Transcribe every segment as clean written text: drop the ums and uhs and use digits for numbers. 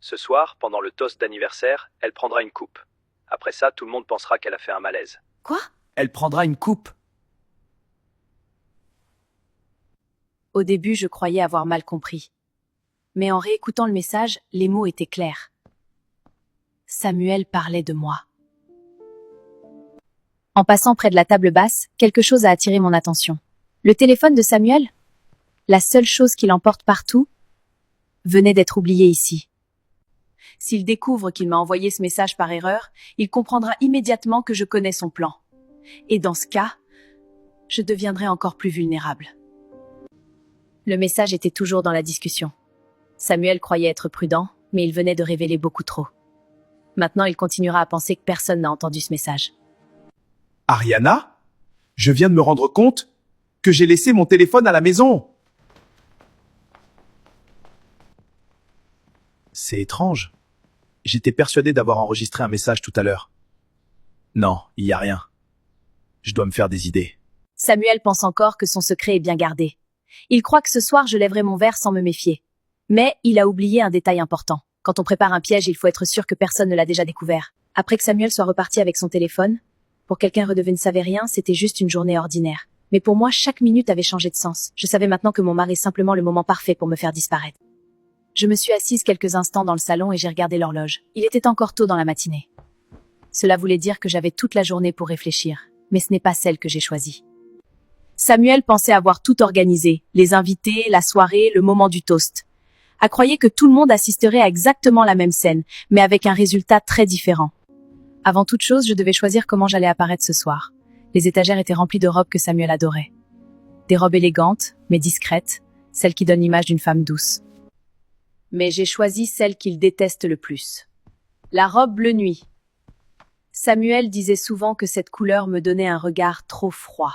Ce soir, pendant le toast d'anniversaire, elle prendra une coupe. Après ça, tout le monde pensera qu'elle a fait un malaise. Quoi? Elle prendra une coupe. Au début, je croyais avoir mal compris. Mais en réécoutant le message, les mots étaient clairs. Samuel parlait de moi. En passant près de la table basse, quelque chose a attiré mon attention. Le téléphone de Samuel, la seule chose qui l'emporte partout, venait d'être oublié ici. S'il découvre qu'il m'a envoyé ce message par erreur, il comprendra immédiatement que je connais son plan. Et dans ce cas, je deviendrai encore plus vulnérable. Le message était toujours dans la discussion. Samuel croyait être prudent, mais il venait de révéler beaucoup trop. Maintenant, il continuera à penser que personne n'a entendu ce message. Ariana? Je viens de me rendre compte que j'ai laissé mon téléphone à la maison. C'est étrange. J'étais persuadé d'avoir enregistré un message tout à l'heure. Non, il n'y a rien. Je dois me faire des idées. Samuel pense encore que son secret est bien gardé. Il croit que ce soir, je lèverai mon verre sans me méfier. Mais il a oublié un détail important. Quand on prépare un piège, il faut être sûr que personne ne l'a déjà découvert. Après que Samuel soit reparti avec son téléphone, pour quelqu'un redevenu ne savait rien, c'était juste une journée ordinaire. Mais pour moi, chaque minute avait changé de sens. Je savais maintenant que mon mari est simplement le moment parfait pour me faire disparaître. Je me suis assise quelques instants dans le salon et j'ai regardé l'horloge. Il était encore tôt dans la matinée. Cela voulait dire que j'avais toute la journée pour réfléchir. Mais ce n'est pas celle que j'ai choisie. Samuel pensait avoir tout organisé. Les invités, la soirée, le moment du toast. À croire que tout le monde assisterait à exactement la même scène, mais avec un résultat très différent. Avant toute chose, je devais choisir comment j'allais apparaître ce soir. Les étagères étaient remplies de robes que Samuel adorait. Des robes élégantes, mais discrètes, celles qui donnent l'image d'une femme douce. Mais j'ai choisi celle qu'il déteste le plus. La robe bleu nuit. Samuel disait souvent que cette couleur me donnait un regard trop froid.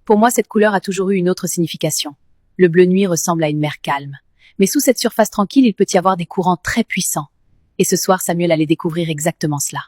Pour moi, cette couleur a toujours eu une autre signification. Le bleu nuit ressemble à une mer calme. Mais sous cette surface tranquille, il peut y avoir des courants très puissants. Et ce soir, Samuel allait découvrir exactement cela.